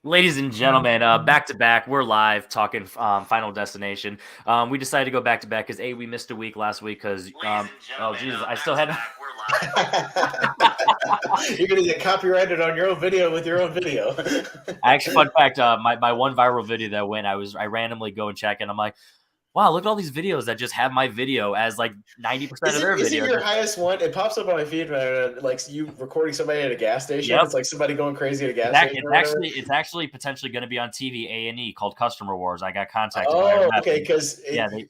Ladies and gentlemen, back to back, we're live talking Final Destination. We decided to go back to back because we missed a week last week because oh Jesus, I still had. You're gonna get copyrighted on your own video with your own video. Actually, fun fact, my one viral video that went, I randomly go and check, and I'm like, wow, look at all these videos that just have my video as like 90% of their Is video. it your highest one? It pops up on my feed like you recording somebody at a gas station. Yep. It's like somebody going crazy at a gas station. It's actually potentially going to be on TV, A&E, called Customer Wars. I got contacted. Oh, okay, because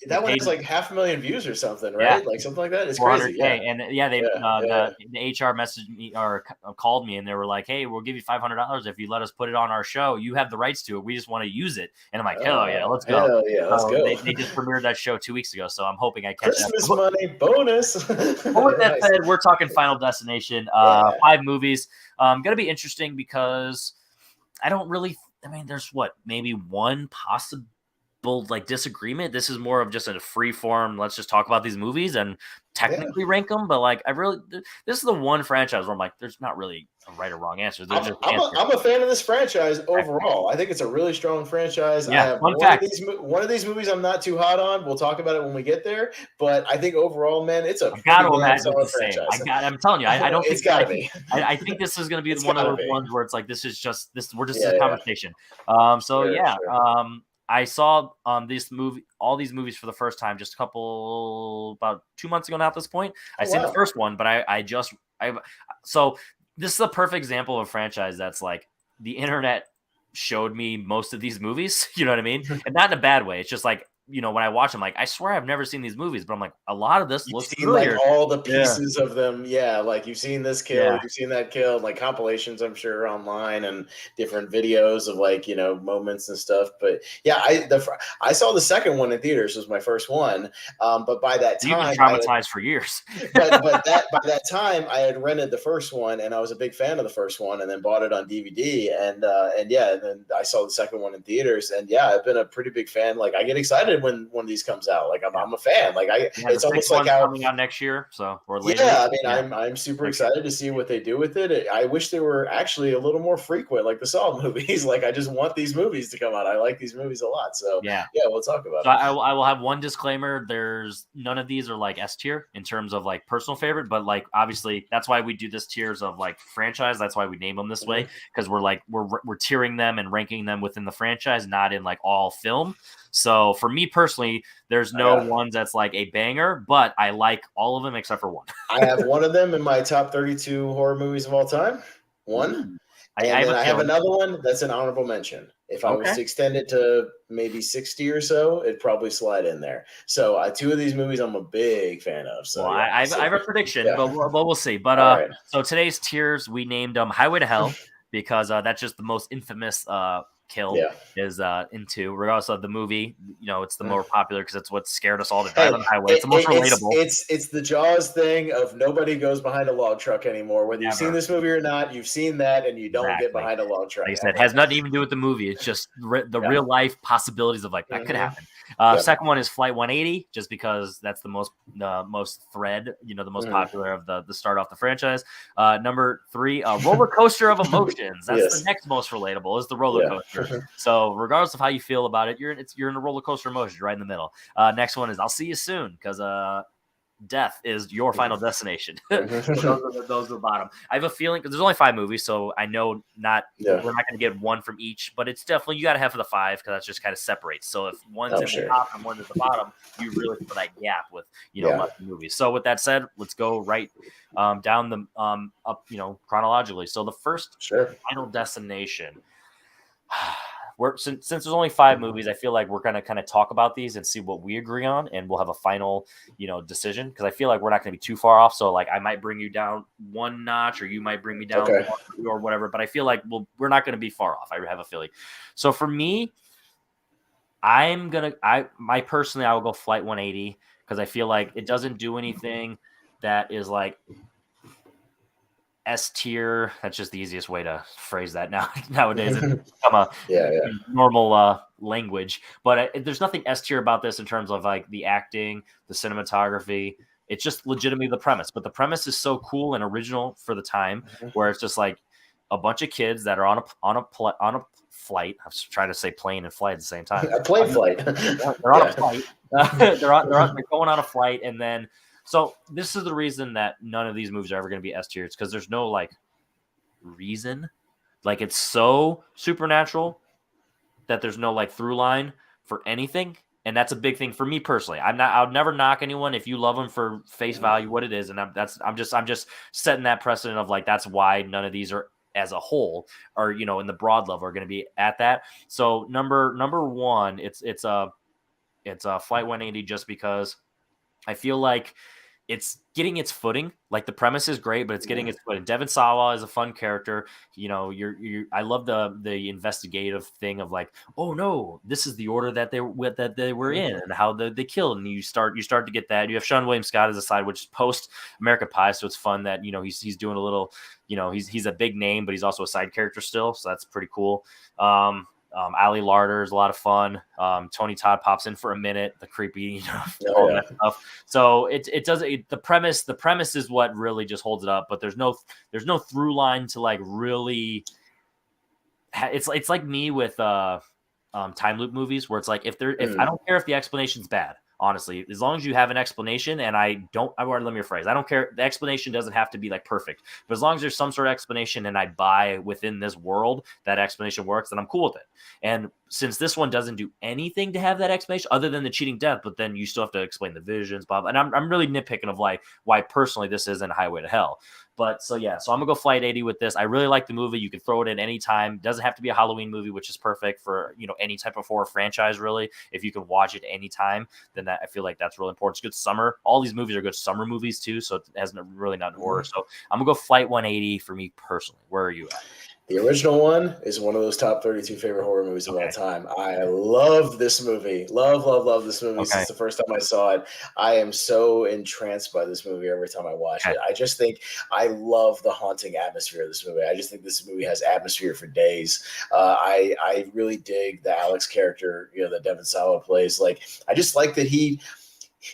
that one has like 500,000 views or something, right? Yeah. Like something like that. It's crazy. Yeah. And the HR messaged me or called me, and they were like, "Hey, we'll give you $500 if you let us put it on our show. You have the rights to it. We just want to use it." And I'm like, "Hell yeah, let's go!" Hell yeah, let's go. They just premiered that show 2 weeks ago, so I'm hoping I catch Christmas money bonus. But with that said, we're talking Final Destination, 5 movies. Gonna be interesting because there's maybe one possible like disagreement. This is more of just a free form. Let's just talk about these movies and technically rank them. But like, this is the one franchise where I'm like, there's not really a right or wrong answer. I'm a fan of this franchise overall. I think it's a really strong franchise. Yeah, one of these movies I'm not too hot on. We'll talk about it when we get there. But I think overall, man, it's a solid franchise. I'm telling you, I don't think it's got to be. I think this is going to be one of those ones where it's like, this is just this. We're just a conversation. Sure. I saw all these movies for the first time just about 2 months ago now at this point. I seen the first one, but so this is a perfect example of a franchise that's like the internet showed me most of these movies, you know what I mean? And not in a bad way. It's just like, when I watch them, like, I swear I've never seen these movies, but I'm like, a lot of this looks familiar. Like all the pieces of them. Yeah. Like you've seen this kill, you've seen that kill, like compilations, I'm sure, online and different videos of like, moments and stuff. But yeah, I saw the second one in theaters. Was my first one. But by that time, you've been traumatized for years. but by that time I had rented the first one and I was a big fan of the first one and then bought it on DVD and then I saw the second one in theaters and I've been a pretty big fan. Like I get excited when one of these comes out. Like I'm a fan. Like it's almost like coming out next year. So or later. Yeah, I mean I'm super excited to see what they do with it. I wish they were actually a little more frequent, like the Saw movies. Like I just want these movies to come out. I like these movies a lot. So we'll talk about it. I will have one disclaimer. There's none of these are like S tier in terms of like personal favorite, but like obviously that's why we do this tiers of like franchise. That's why we name them this way, because we're tiering them and ranking them within the franchise, not in like all film. So for me personally, there's no ones that's like a banger, but I like all of them except for one. I have one of them in my top 32 horror movies of all time. One. I have another one that's an honorable mention. If I was to extend it to maybe 60 or so, it'd probably slide in there. So 2 of these movies I'm a big fan of. So I have a prediction, but we'll see. But so today's tiers, we named Highway to Hell because that's just the most infamous kill is into, regardless of the movie. It's the more popular because it's what scared us all to drive on the highway. It's the most relatable. It's the Jaws thing of nobody goes behind a log truck anymore. Whether you've seen this movie or not, you've seen that, and you don't get behind a log truck. Like I said, it has nothing even to do with the movie. It's just the real life possibilities of like that could happen. Second one is Flight 180, just because that's the most thread, the most popular of the start off the franchise. Number 3, Roller Coaster of Emotions. That's the next most relatable, is the roller coaster. So regardless of how you feel about it, you're in a roller coaster emotion right in the middle. Next one is I'll See You Soon, because death is your final destination. Those are the bottom. I have a feeling because there's only 5 movies, so I know we're not going to get one from each, but it's definitely, you got to have for the 5 because that just kind of separates. So if one's at the top and one's at the bottom, you really feel that gap with lots of movies. So with that said, let's go right down the up chronologically. So the first Final Destination. Since there's only 5 movies, I feel like we're going to kind of talk about these and see what we agree on, and we'll have a final, decision, because I feel like we're not going to be too far off. So like I might bring you down one notch, or you might bring me down or whatever, but I feel like we're not going to be far off. I have a feeling. So for me, I will go Flight 180 because I feel like it doesn't do anything that is like S tier. That's just the easiest way to phrase that nowadays. It's become a normal language. But there's nothing S tier about this in terms of like the acting, the cinematography. It's just legitimately the premise. But the premise is so cool and original for the time, where it's just like a bunch of kids that are on a flight. I was trying to say plane and flight at the same time. A plane flight. They're on a flight. They're going on a flight, and then so this is the reason that none of these movies are ever going to be S tier. It's because there's no like reason, like it's so supernatural that there's no like through line for anything. And that's a big thing for me personally. I'll never knock anyone if you love them for face value, what it is. And I'm just setting that precedent of like, that's why none of these are as a whole or, you know, in the broad level are going to be at that. So number one, it's a Flight 180 just because I feel like it's getting its footing. Like the premise is great, but it's getting its footing. Devon Sawa is a fun character. You know, I love the investigative thing of like, oh no, this is the order that they were in and how they killed. And you start to get that. You have Sean William Scott as a side, which is post American Pie. So it's fun that, you know, he's doing a little, you know, he's a big name, but he's also a side character still. So that's pretty cool. Ali Larder is a lot of fun. Tony Todd pops in for a minute, the creepy, you know, all that stuff. So the premise is what really just holds it up, but there's no through line to like really. It's like me with time loop movies where it's like if I don't care if the explanation's bad. Honestly, as long as you have an explanation, and let me rephrase. I don't care. The explanation doesn't have to be like perfect, but as long as there's some sort of explanation and I buy within this world that explanation works, then I'm cool with it. And since this one doesn't do anything to have that explanation other than the cheating death, but then you still have to explain the visions, Bob. And I'm really nitpicking of like why personally this isn't Highway to Hell. But so I'm gonna go Flight 80 with this. I really like the movie. You can throw it in any time. Doesn't have to be a Halloween movie, which is perfect for, you know, any type of horror franchise. Really, if you can watch it anytime, then I feel like that's really important. It's good summer. All these movies are good summer movies too, so it has really not horror. So I'm gonna go Flight 180 for me personally. Where are you at? The original one is one of those top 32 favorite horror movies of all time. I love this movie. Love this movie since the first time I saw it. I am so entranced by this movie every time I watch it. I just think I love the haunting atmosphere of this movie. I just think this movie has atmosphere for days. I really dig the Alex character, you know, that Devon Sawa plays. Like, I just like that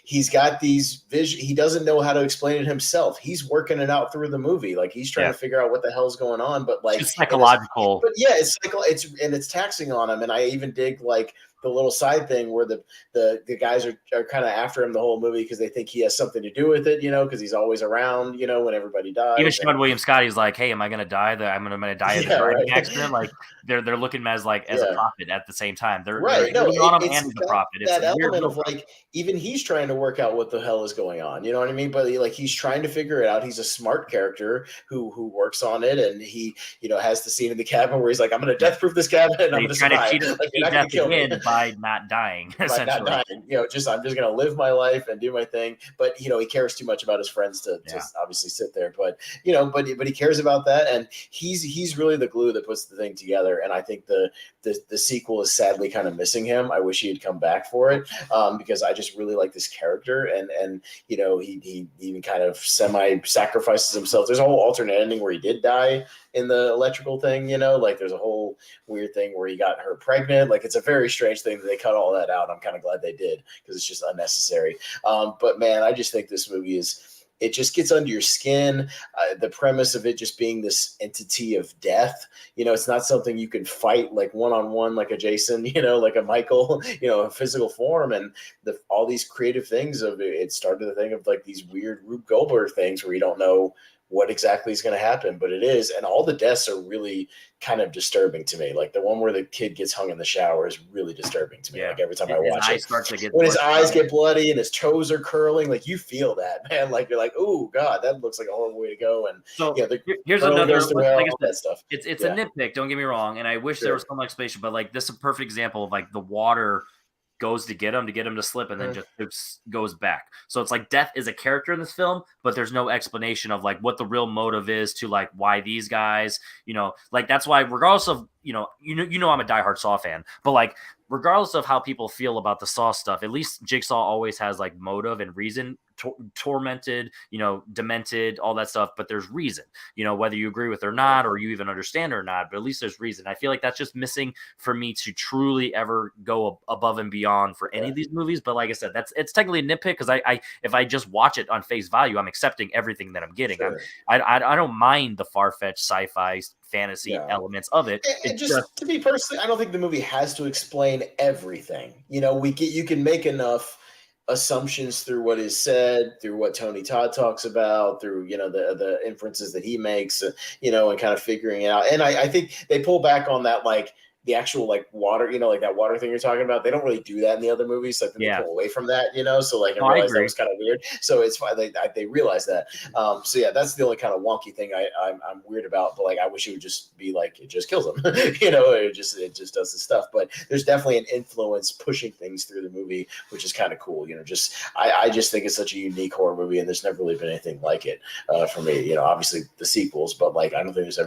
he's got these vision. He doesn't know how to explain it himself. He's working it out through the movie. Like he's trying to figure out what the hell's going on, but like it's psychological. But yeah, it's taxing on him. And I even dig like the little side thing where the guys are kind of after him the whole movie because they think he has something to do with it, you know, because he's always around, you know, when everybody dies. Even Sean William Scott, he's like, "Hey, am I going to die? I'm going to die in a driving accident." Like they're looking as like as a prophet at the same time. They're on him and the prophet. It's that element of like even he's trying to work out what the hell is going on. You know what I mean? But like he's trying to figure it out. He's a smart character who works on it, and he, you know, has the scene in the cabin where he's like, "I'm going to death proof this cabin, and I'm going to survive." Cheat by not dying, essentially. Not dying. You know, I'm just gonna live my life and do my thing. But you know, he cares too much about his friends to obviously sit there. But you know, but he cares about that, and he's really the glue that puts the thing together. And I think the sequel is sadly kind of missing him. I wish he had come back for it because I just really like this character, and you know, he even kind of semi-sacrifices himself. There's a whole alternate ending where he did die in the electrical thing, you know, like there's a whole weird thing where he got her pregnant. Like it's a very strange thing that they cut all that out. I'm kind of glad they did because it's just unnecessary. But man, I just think this movie it just gets under your skin. The premise of it just being this entity of death, you know, it's not something you can fight like one-on-one, like a Jason, you know, like a Michael, you know, a physical form. And all these creative things of it started the thing of like these weird Rube Goldberg things where you don't know what exactly is going to happen, but it is. And all the deaths are really kind of disturbing to me. Like the one where the kid gets hung in the shower is really disturbing to me. Like every time I watch it, when his eyes get bloody and his toes are curling, like you feel that, man. Like you're like, oh God, that looks like a horrible way to go. And so here's another all that stuff. It's a nitpick. Don't get me wrong. And I wish there was some explanation, but like this is a perfect example of like the water goes to get him to slip and then just goes back. So it's like death is a character in this film, but there's no explanation of like what the real motive is to like why these guys, you know, like that's why regardless of, you know, I'm a diehard Saw fan, but like regardless of how people feel about the Saw stuff, at least Jigsaw always has like motive and reason tormented, demented, all that stuff, but there's reason, whether you agree with or not, or you even understand or not, but at least there's reason. I feel like that's just missing for me to truly ever go above and beyond for any of these movies. But like I said, it's technically a nitpick, because if I just watch it on face value, I'm accepting everything that I'm getting. Sure. I don't mind the far-fetched sci-fi fantasy elements of it. And just to be personally, I don't think the movie has to explain everything. You can make enough assumptions through what is said, through what Tony Todd talks about, through the inferences that he makes, and kind of figuring it out. And I think they pull back on that, like the actual like water, like that water thing you're talking about. They don't really do that in the other movies. So I think they pull away from that, so like I realized that was kind of weird. So it's fine. They realize that. So yeah, that's the only kind of wonky thing I'm weird about. But like, I wish it would just be like, it just kills them, it just does the stuff. But there's definitely an influence pushing things through the movie, which is kind of cool. I just think it's such a unique horror movie, and there's never really been anything like it for me. Obviously the sequels, but like, I don't think there's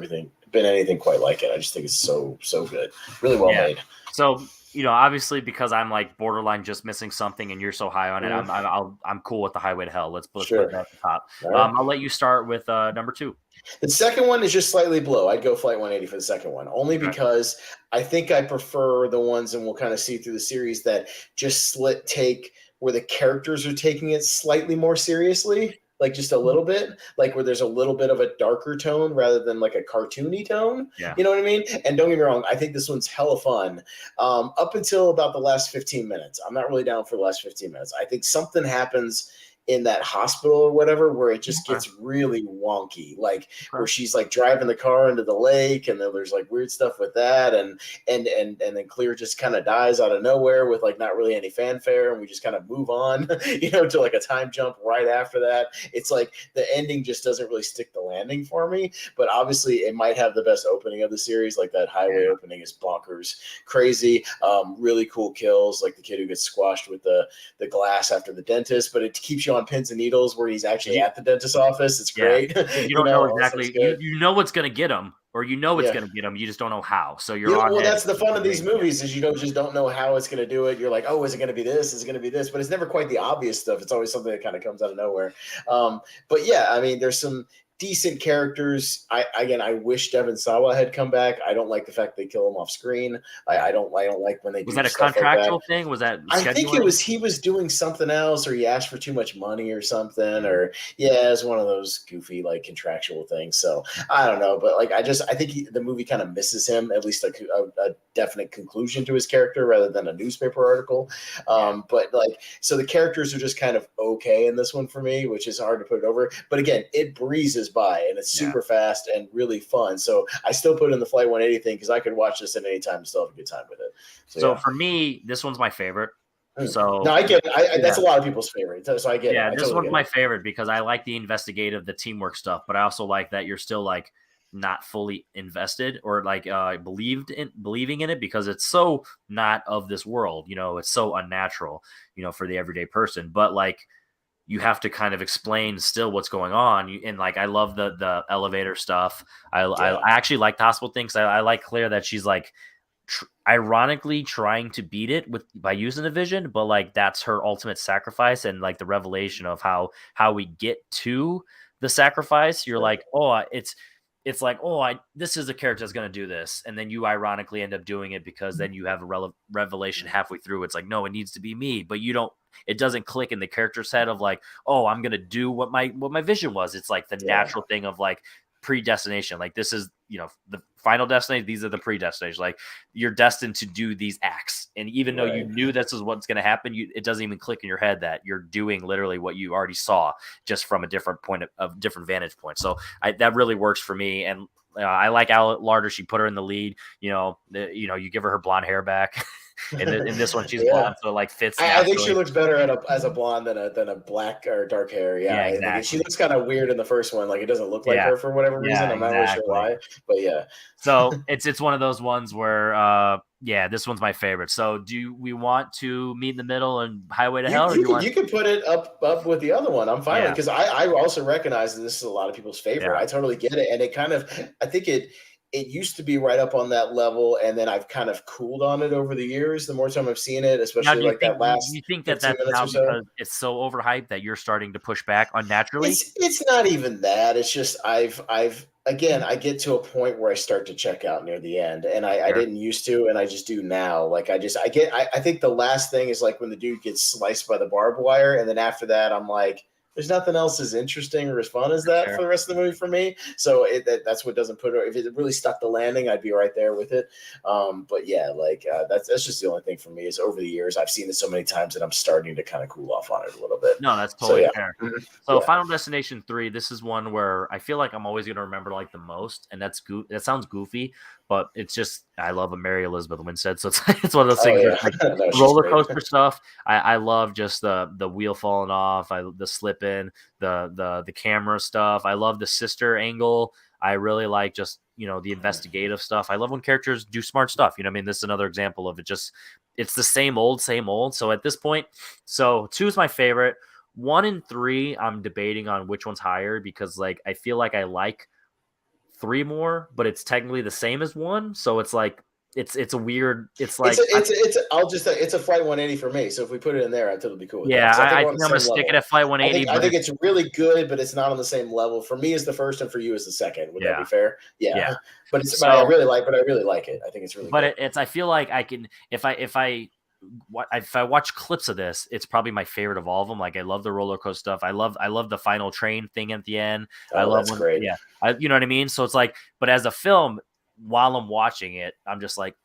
been anything quite like it. I just think it's so good. Really well made. So, obviously, because I'm like borderline just missing something, and you're so high on it, I'm cool with the Highway to Hell. Let's put that at the top. Right. I'll let you start with number 2. The second one is just slightly below. I'd go Flight 180 for the second one, only because I think I prefer the ones, and we'll kind of see through the series, that just take where the characters are taking it slightly more seriously. Like just a little bit, like where there's a little bit of a darker tone rather than like a cartoony tone. Yeah. You know what I mean? And don't get me wrong, I think this one's hella fun. Up until about the last 15 minutes. I'm not really down for the last 15 minutes. I think something happens in that hospital or whatever, where it just gets really wonky, like where she's like driving the car into the lake, and then there's like weird stuff with that, and then Clear just kind of dies out of nowhere with like not really any fanfare, and we just kind of move on, to like a time jump right after that. It's like the ending just doesn't really stick the landing for me, but obviously it might have the best opening of the series. Like that highway opening is bonkers crazy. Really cool kills, like the kid who gets squashed with the glass after the dentist, but it keeps you on pins and needles where he's actually at the dentist's office. It's great. You don't know exactly. You know what's going to get him, or it's going to get him. You just don't know how. So you're on. Well, that's the fun of these movies, is you don't know how it's going to do it. You're like, oh, is it going to be this? Is it going to be this? But it's never quite the obvious stuff. It's always something that kind of comes out of nowhere. But yeah, I mean, there's some decent characters. I wish Devon Sawa had come back. I don't like the fact they kill him off screen. I don't like when they was that a contractual thing? Was that I think it was he was doing something else, or he asked for too much money or something, or it was one of those goofy like contractual things. So I don't know, but like I think the movie kind of misses him, at least like a definite conclusion to his character rather than a newspaper article. But like, so the characters are just kind of okay in this one for me, which is hard to put it over. But again, it breezes by, and it's super fast and really fun. So I still put in the Flight 180 thing, because I could watch this at any time and still have a good time with it. So for me, this one's my favorite. So no, I get it. That's a lot of people's favorite. So I get it. Yeah, this one's my favorite because I like the investigative, the teamwork stuff, but I also like that you're still like not fully invested or like believing in it, because it's so not of this world. It's so unnatural, for the everyday person. But like, you have to kind of explain still what's going on. And like, I love the elevator stuff. I actually like the hospital thing, because I like Claire that she's like ironically trying to beat it by using the vision, but like that's her ultimate sacrifice, and like the revelation of how we get to the sacrifice. You're like, oh, it's like, oh, this is a character that's going to do this. And then you ironically end up doing it, because then you have a revelation halfway through. It's like, no, it needs to be me. But it doesn't click in the character's head of like, oh, I'm going to do what my vision was. It's like the natural thing of like predestination. Like this is, the final destination. These are the predestination. Like you're destined to do these acts. And even though you knew this is what's going to happen, it doesn't even click in your head that you're doing literally what you already saw, just from a different point of different vantage point. So that really works for me. And I like Al Larder. She put her in the lead. You give her blonde hair back. In this one, she's blonde, so it like fits. I think she looks better as a blonde than a black or dark hair. Yeah, exactly. She looks kind of weird in the first one. Like it doesn't look like her for whatever reason. I'm not really sure why, but yeah. So it's one of those ones where this one's my favorite. So do we want to meet in the middle and Highway to Hell? You can put it up with the other one. I'm fine because I also recognize that this is a lot of people's favorite. I totally get it, and it kind of I think it used to be right up on that level, and then I've kind of cooled on it over the years. The more time I've seen it, especially like that last. You think that that's now because it's so overhyped that you're starting to push back unnaturally? It's not even that. It's just again, I get to a point where I start to check out near the end, and I didn't used to, and I just do now. Like I think the last thing is like when the dude gets sliced by the barbed wire, and then after that, I'm like, there's nothing else as interesting or as fun as that for the rest of the movie for me. So that's what doesn't put it. If it really stuck the landing, I'd be right there with it. But yeah, like that's just the only thing for me is over the years I've seen it so many times that I'm starting to kind of cool off on it a little bit. No, that's totally fair. So Final Destination 3, this is one where I feel like I'm always going to remember like the most, and that sounds goofy, but it's just I love Mary Elizabeth Winstead, so it's one of those things. Like roller coaster stuff. I love just the wheel falling off. The slip in, the camera stuff. I love the sister angle. I really like just the investigative stuff. I love when characters do smart stuff. I mean, this is another example of it. It's the same old. So at this point, 2 is my favorite. 1 and 3, I'm debating on which one's higher because like I feel like I like 3 more, but it's technically the same as 1. So it's like it's a weird. It's like it's a Flight 180 for me. So if we put it in there, I think it'll be cool. Yeah, I think I'm gonna stick it at Flight 180. I think it's really good, but it's not on the same level. For me, is the first, and for you is the second. Would that be fair? Yeah. But I really like it. I think it's really. But good. I feel like I can if I watch clips of this, it's probably my favorite of all of them. Like I love the roller coaster stuff. I love the final train thing at the end. I love that's great. Yeah, you know what I mean. So it's like, but as a film, while I'm watching it, I'm just like,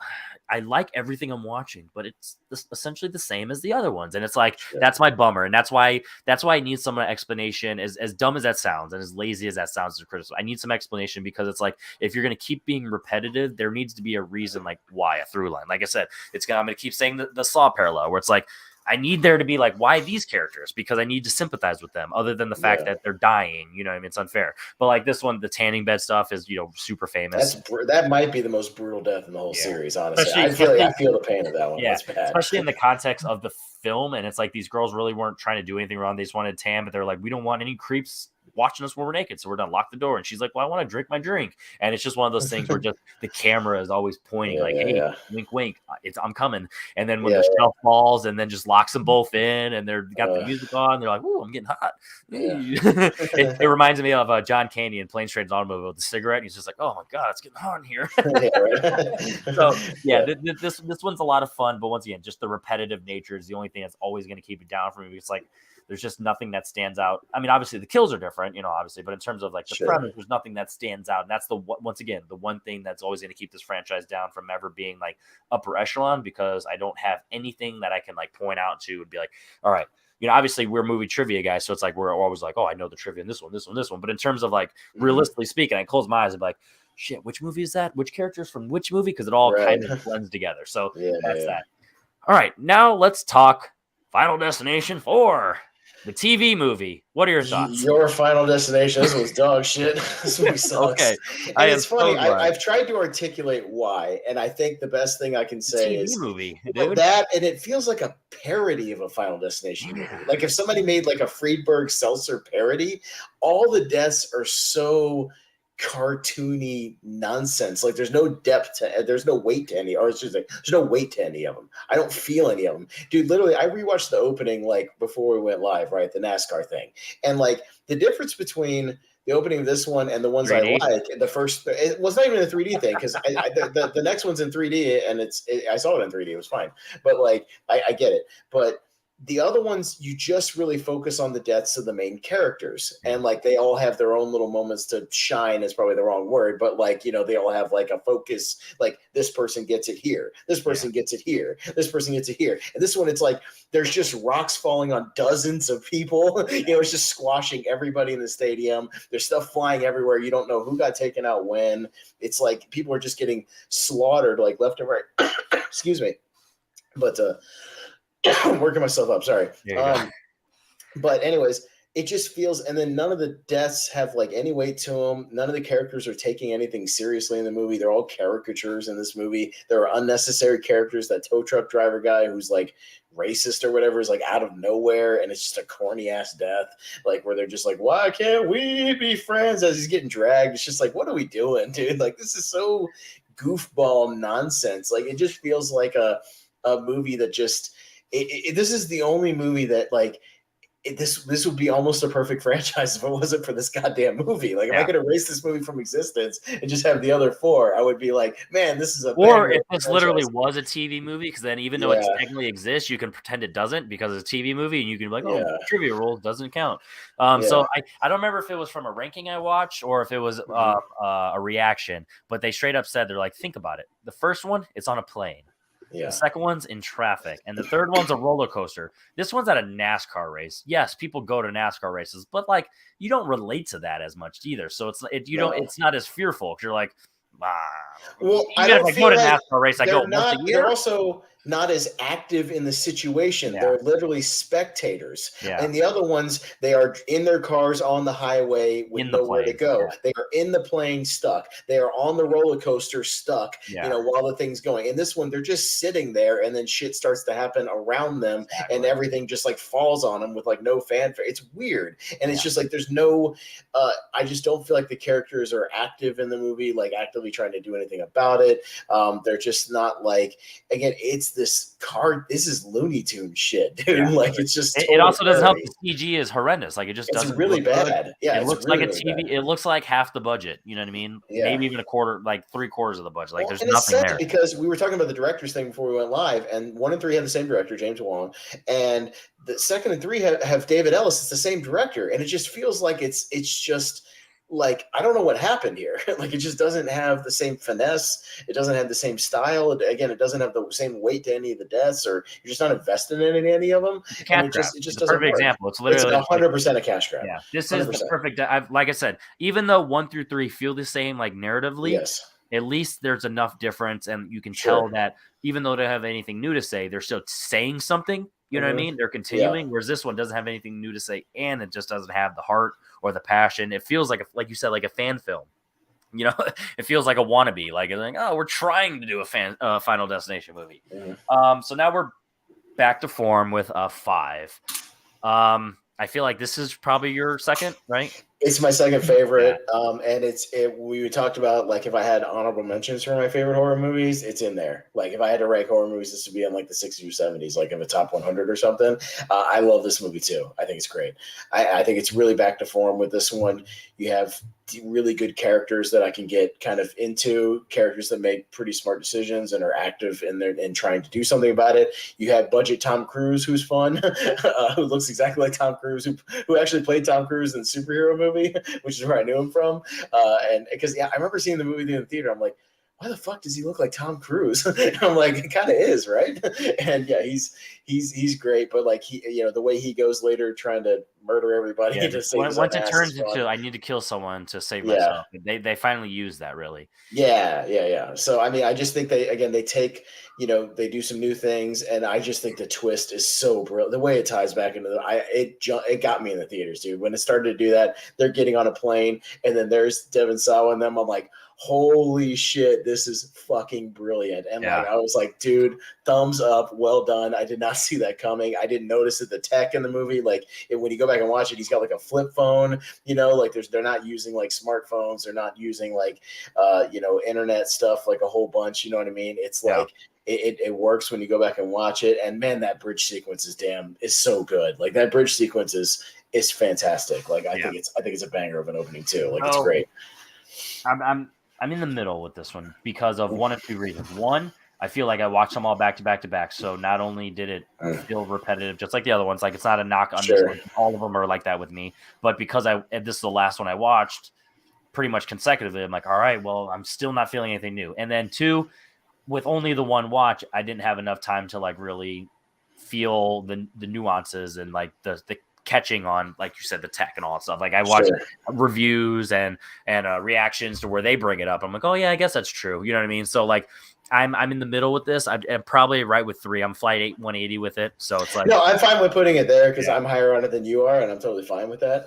I like everything I'm watching, but it's essentially the same as the other ones. And it's like, that's my bummer. And that's why I need some explanation, as dumb as that sounds and as lazy as that sounds as a criticism. I need some explanation because it's like, if you're going to keep being repetitive, there needs to be a reason, like why, a through line. Like I said, I'm going to keep saying the Saw parallel where it's like, I need there to be like, why these characters? Because I need to sympathize with them other than the fact that they're dying. You know what I mean? It's unfair. But like this one, the tanning bed stuff is, super famous. That might be the most brutal death in the whole series, honestly. I feel the pain of that one. Yeah, that's bad. Especially in the context of the film. And it's like these girls really weren't trying to do anything wrong. They just wanted tan, but they're like, we don't want any creeps watching us when we're naked, so we're gonna lock the door. And she's like, well, I want to drink my drink. And it's just one of those things where just the camera is always pointing wink wink, I'm coming. And then when the shelf falls and then just locks them both in, and they're got the music on, they're like, ooh, I'm getting hot. It reminds me of John Candy in Planes, Trains, and Automobiles with the cigarette, and he's just like, oh my god, it's getting hot in here. So this one's a lot of fun, but once again, just the repetitive nature is the only thing that's always going to keep it down for me. It's like there's just nothing that stands out. I mean, obviously the kills are different, obviously, but in terms of like the premise, there's nothing that stands out. And that's once again, the one thing that's always going to keep this franchise down from ever being like upper echelon, because I don't have anything that I can like point out to and be like, all right, obviously we're movie trivia guys. So it's like, we're always like, oh, I know the trivia in this one. But in terms of like, realistically speaking, I close my eyes and be like, shit, which movie is that? Which characters from which movie? Because it all kind of blends together. So that's that. All right, now let's talk Final Destination 4. The TV movie. What are your thoughts? Your Final Destination. This was dog shit. This movie sucks. Okay. And it's funny. I've tried to articulate why, and I think the best thing I can say is movie. That, and it feels like a parody of a Final Destination movie. Like if somebody made like a Friedberg Seltzer parody, all the deaths are so cartoony nonsense. Like there's no depth to, there's no weight to any, or it's just like there's no weight to any of them. I don't feel any of them, dude. Literally, I rewatched the opening like before we went live, right? The NASCAR thing, and like the difference between the opening of this one and the ones 3D? I like, the first, it was not even a 3D thing because the next one's in 3D and I saw it in 3D. It was fine, but like I get it, but the other ones, you just really focus on the deaths of the main characters. And like, they all have their own little moments to shine is probably the wrong word, but like, they all have like a focus, like this person gets it here. This person gets it here. This person gets it here. And this one, it's like, there's just rocks falling on dozens of people. It's just squashing everybody in the stadium. There's stuff flying everywhere. You don't know who got taken out when. It's like, people are just getting slaughtered like left and right. Excuse me. But, I'm working myself up. Sorry. But anyways, it just feels, and then none of the deaths have like any weight to them. None of the characters are taking anything seriously in the movie. They're all caricatures in this movie. There are unnecessary characters. That tow truck driver guy who's like racist or whatever is like out of nowhere, and it's just a corny ass death, like where they're just like, why can't we be friends, as he's getting dragged. It's just like, what are we doing, dude? Like, this is so goofball nonsense. Like, it just feels like a movie that just this is the only movie that like this would be almost a perfect franchise if it wasn't for this goddamn movie. Like, if I could erase this movie from existence and just have the other four, I would be like, man, this is a. Or if this literally was a TV movie, because then even though it technically exists, you can pretend it doesn't because it's a TV movie, and you can be like, oh, trivia rules doesn't count. So I don't remember if it was from a ranking I watched or if it was a reaction, but they straight up said, they're like, think about it. The first one, it's on a plane. Yeah. The second one's in traffic, and the third one's a roller coaster. This one's at a NASCAR race. Yes, people go to NASCAR races, but like, you don't relate to that as much either. So it's not as fearful because you're like, well, I don't go to NASCAR race. I go once a year. They're also not as active in the situation. Yeah. They're literally spectators. Yeah. And the other ones, they are in their cars on the highway with nowhere to go. Yeah. They are in the plane stuck. They are on the roller coaster stuck, while the thing's going. In this one, they're just sitting there, and then shit starts to happen around them, and everything just like falls on them with like no fanfare. It's weird. And it's just like, there's no, I just don't feel like the characters are active in the movie, like actively trying to do anything about it. They're just not like, again, this is Looney Tune shit, dude. Yeah. Like, it's just it also doesn't help. The CG is horrendous. Like, it just doesn't. It's really bad. Good. Yeah, it looks really, like a TV. Bad. It looks like half the budget. You know what I mean? Yeah. Maybe even a quarter, like 3/4 of the budget. Like, there's nothing there. Because we were talking about the director's thing before we went live, and 1 and 3 have the same director, James Wan, and the 2nd and 3 have David Ellis. It's the same director, and it just feels like it's just. Like, I don't know what happened here. Like, it just doesn't have the same finesse. It doesn't have the same style. Again, it doesn't have the same weight to any of the deaths, or you're just not invested in any of them. It just doesn't perfect work. Example. It's literally 100% a cash grab. Yeah, this 100%. Is the perfect. Like I said, even though 1 through 3 feel the same, like narratively, yes. At least there's enough difference, and you can tell that even though they don't have anything new to say, they're still saying something. You know what I mean? They're continuing, whereas this one doesn't have anything new to say, and it just doesn't have the heart or the passion. It feels like, like you said, like a fan film. You know, it feels like a wannabe. Like, oh, we're trying to do a Final Destination movie. Mm-hmm. So now we're back to form with a 5. I feel like this is probably your second, right? It's my second favorite, and we talked about, like, if I had honorable mentions for my favorite horror movies, it's in there. Like, if I had to rank horror movies, this would be in like the 60s or 70s, like in the top 100 or something. I love this movie too. I think it's great. I think it's really back to form with this one. You have really good characters that I can get kind of into, characters that make pretty smart decisions and are active in there and trying to do something about it. You have budget Tom Cruise, who's fun, who looks exactly like Tom Cruise, who actually played Tom Cruise in Superhero movie, which is where I knew him from. And because I remember seeing the movie in the theater, I'm like, why the fuck does he look like Tom Cruise? And I'm like, it kind of is, right? And yeah, he's great, but like the way he goes later trying to murder everybody. Yeah, once it turns into I need to kill someone to save myself, they finally use that really. Yeah. So I mean, I just think they take, they do some new things, and I just think the twist is so brilliant. The way it ties back into it got me in the theaters, dude. When it started to do that, they're getting on a plane, and then there's Devon Sawa and them. I'm like, holy shit, this is fucking brilliant. And like, I was like, dude, thumbs up, well done. I did not see that coming. I didn't notice it, the tech in the movie. Like, when you go back and watch it, he's got like a flip phone, like they're not using like smartphones. They're not using like, internet stuff, like a whole bunch, you know what I mean? It's like, it works when you go back and watch it. And man, that bridge sequence is so good. Like, that bridge sequence is fantastic. Like, I think it's a banger of an opening too. Like, it's great. I'm in the middle with this one because of one of two reasons. One, I feel like I watched them all back to back to back. So not only did it feel repetitive, just like the other ones, like it's not a knock on this one. All of them are like that with me. But because this is the last one I watched pretty much consecutively, I'm like, all right, well, I'm still not feeling anything new. And then 2, with only the one watch, I didn't have enough time to like really feel the nuances and like the catching on, like you said, the tech and all that stuff. Like, I watched reviews and reactions to where they bring it up. I'm like, oh yeah, I guess that's true. You know what I mean? So like, I'm in the middle with this. I'm probably right with 3. I'm flight 180 with it, so it's like no, I'm fine with putting it there because I'm higher on it than you are, and I'm totally fine with that.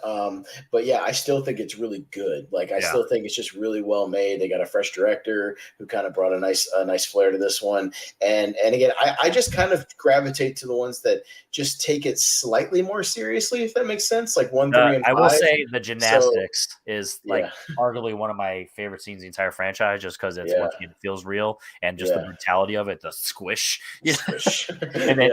But yeah, I still think it's really good. Like I still think it's just really well made. They got a fresh director who kind of brought a nice flair to this one, and again, I just kind of gravitate to the ones that just take it slightly more seriously, if that makes sense. Like 1, 3, and 5. I will say the gymnastics is like arguably one of my favorite scenes in the entire franchise, just because it's once again, it feels real and just the brutality of it, the squish, and then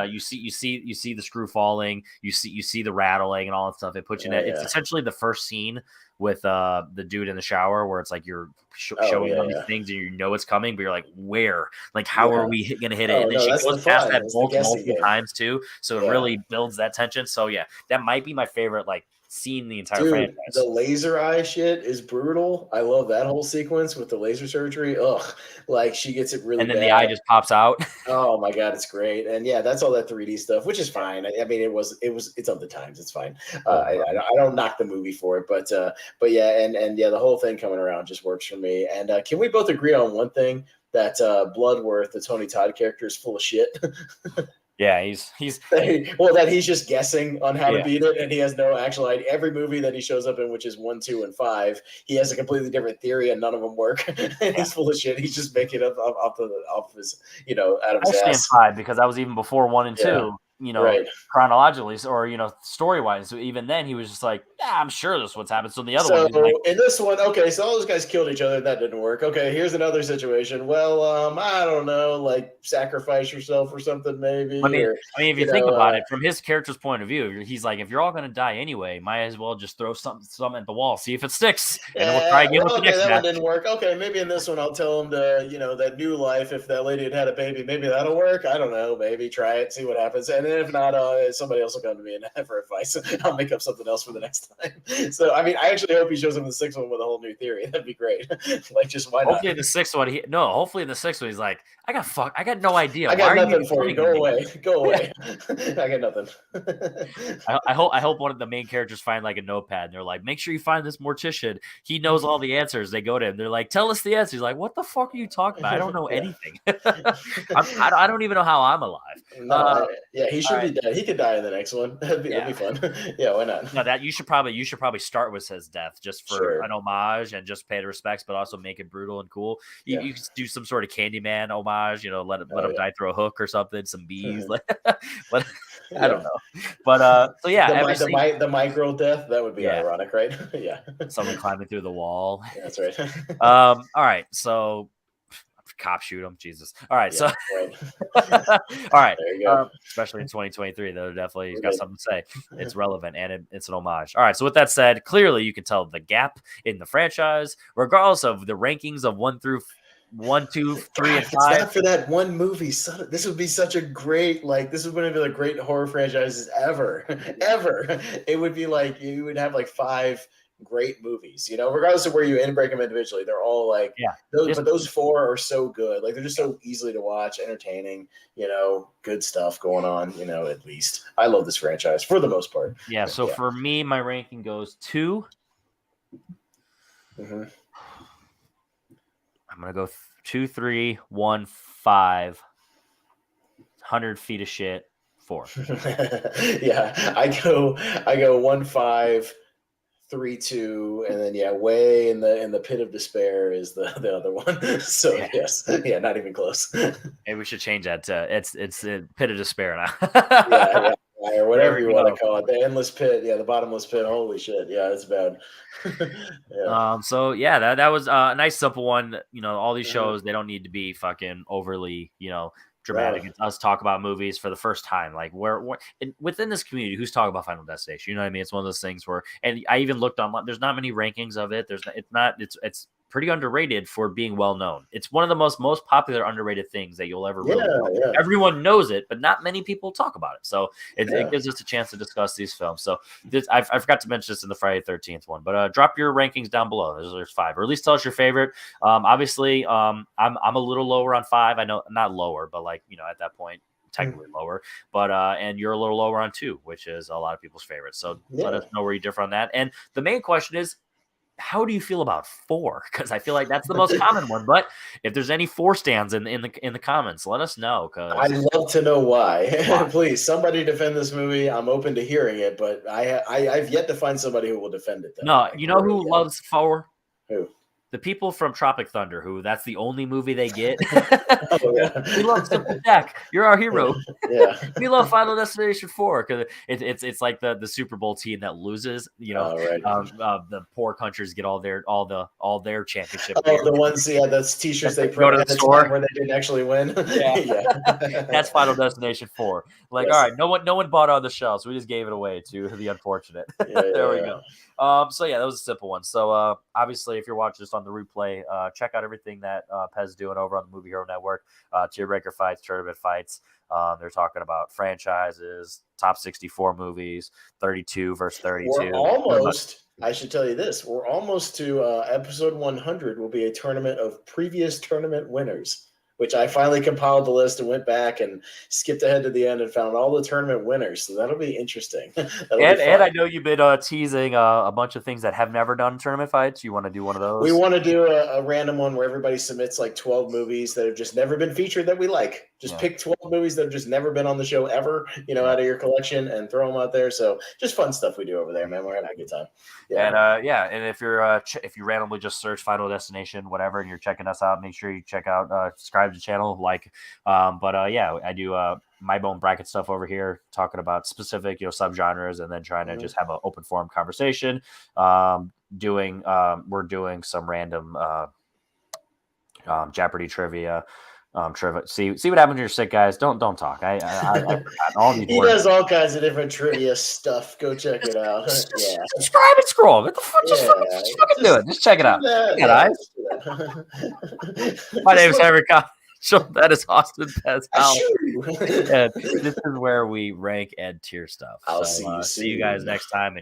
you see the screw falling, you see the rattling and all that stuff. It puts you in it's essentially the first scene with the dude in the shower where it's like you're showing all these things and you know it's coming, but you're like, where? Like, how are we going to hit it? And then she goes past that multiple times too, so it really builds that tension. So yeah, that might be my favorite like scene in the entire franchise. The laser eye shit is brutal. I love that whole sequence with the laser surgery. Ugh, like she gets it really and then bad. The eye just pops out. Oh my god, it's great. And yeah, that's all that 3D stuff, which is fine. I mean, it's of the times. It's fine. I don't knock the movie for it, but yeah, and yeah, the whole thing coming around just works for me. And can we both agree on one thing, that Bloodworth, the Tony Todd character, is full of shit? Yeah, he's that he's just guessing on how to beat it, and he has no actual idea. Every movie that he shows up in, which is 1, 2, and 5, he has a completely different theory, and none of them work. And he's full of shit. He's just making it up off his, out of his ass. I stand 5 because that was even before 1 and 2. Chronologically, or story wise. So even then, he was just like, "Yeah, I'm sure this is what's happened." So the other one, like, in this one, okay, so all those guys killed each other. And that didn't work. Okay, here's another situation. Well, I don't know, like sacrifice yourself or something, maybe. I mean, if you think about it from his character's point of view, he's like, if you're all going to die anyway, might as well just throw something at the wall, see if it sticks, and then we'll try again with the next that one didn't work. Okay, maybe in this one, I'll tell him to, that new life. If that lady had a baby, maybe that'll work. I don't know. Maybe try it, see what happens, and if not, somebody else will come to me and for advice. I'll make up something else for the next time. So, I mean, I actually hope he shows up in the 6th one with a whole new theory. That'd be great. Like, just why not? Hopefully in the 6th one, hopefully in the 6th one, he's like, I got no idea. I got nothing for you. Go away. I got nothing. I hope one of the main characters find like a notepad and they're like, make sure you find this mortician. He knows all the answers. They go to him. They're like, tell us the answer. He's like, what the fuck are you talking about? I don't know anything. I don't even know how I'm alive. He should be dead. He could die in the next one. That'd be fun. Yeah, why not? No, that you should probably start with his death just for an homage and just pay the respects, but also make it brutal and cool. You could do some sort of Candyman homage. Let him die through a hook or something. Some bees. I don't know, but so yeah, the micro death, that would be ironic, right? Yeah, someone climbing through the wall. Yeah, that's right. All right, so cop shoot him, Jesus. All right, so all right, there you go. Especially in 2023, they're definitely got something to say. It's relevant and it's an homage. All right, so with that said, clearly you can tell the gap in the franchise, regardless of the rankings of 1 through 1, 2, 3, and 5. It's not for that one movie. This would be such a great, this is one of the great horror franchises ever. It would be like, you would have 5 great movies, regardless of where you break them individually. They're all but those 4 are so good. Like, they're just so easily to watch, entertaining, good stuff going on, at least. I love this franchise for the most part. Yeah. So for me, my ranking goes 2. Mm-hmm. I'm going to go 2, 3, 1, 5, 100 feet of shit, 4. Yeah. I go 1, 5, 3, 2, and then way in the pit of despair is the other one. So yes, not even close. Maybe we should change that to it's a pit of despair now. Or whatever you want to call it, the endless pit, the bottomless pit. Holy shit, it's bad. So that was a nice simple one. All these shows, they don't need to be fucking overly dramatic. It's us talk about movies for the first time, like where within this community, who's talking about Final Destination? You know what I mean? It's one of those things where, and I even looked online. There's not many rankings of it. It's pretty underrated for being well known. It's one of the most popular underrated things that you'll ever really know. Yeah. Everyone knows it, but not many people talk about it. So it gives us a chance to discuss these films. So I forgot to mention this in the Friday the 13th one, but drop your rankings down below. There's 5, or at least tell us your favorite. Obviously, I'm a little lower on 5. I know, not lower, but at that point, technically lower, but and you're a little lower on 2, which is a lot of people's favorite. So let us know where you differ on that. And the main question is, how do you feel about 4? Because I feel like that's the most common one. But if there's any 4 stands in the comments, let us know. Because I'd love to know why. Please, somebody defend this movie. I'm open to hearing it, but I've yet to find somebody who will defend it. Though. No, you know who loves 4? Who? The people from Tropic Thunder, who that's the only movie they get. We love Simple Jack. You're our hero. Yeah. We love Final Destination 4 because it's like the Super Bowl team that loses. You know, the poor countries get all their championship. Oh, the ones, those T-shirts they go to the store where they didn't actually win. Yeah. That's Final Destination 4. Like, yes. All right, no one bought on the shelves. We just gave it away to the unfortunate. There we go. So yeah, that was a simple one. So obviously, if you're watching this on the replay, check out everything that Pez is doing over on the Movie Hero Network. Tier breaker fights, tournament fights. They're talking about franchises, top 64 movies, 32 versus 32. We're almost. I should tell you this: we're almost to episode 100. Will be a tournament of previous tournament winners. Which I finally compiled the list and went back and skipped ahead to the end and found all the tournament winners. So that'll be interesting. And I know you've been teasing a bunch of things that have never done tournament fights. You want to do one of those? We want to do a random one where everybody submits like 12 movies that have just never been featured that we like. Just pick 12 movies that have just never been on the show ever, out of your collection and throw them out there. So just fun stuff we do over there, man. We're having a good time. Yeah. And and if you're if you randomly just search Final Destination, whatever, and you're checking us out, make sure you check out subscribe to the channel, I do my bone bracket stuff over here, talking about specific subgenres, and then trying to just have an open forum conversation. We're doing some random Jeopardy trivia. See what happens when you're sick, guys. Don't talk. I all these he does all kinds of different trivia stuff. Go check it out. Yeah. Subscribe and scroll. What the fuck? Just fucking do it. Just check it out. My name is Henry Collins. That is Austin Pez. And this is where we rank and tier stuff. I'll see you guys next time.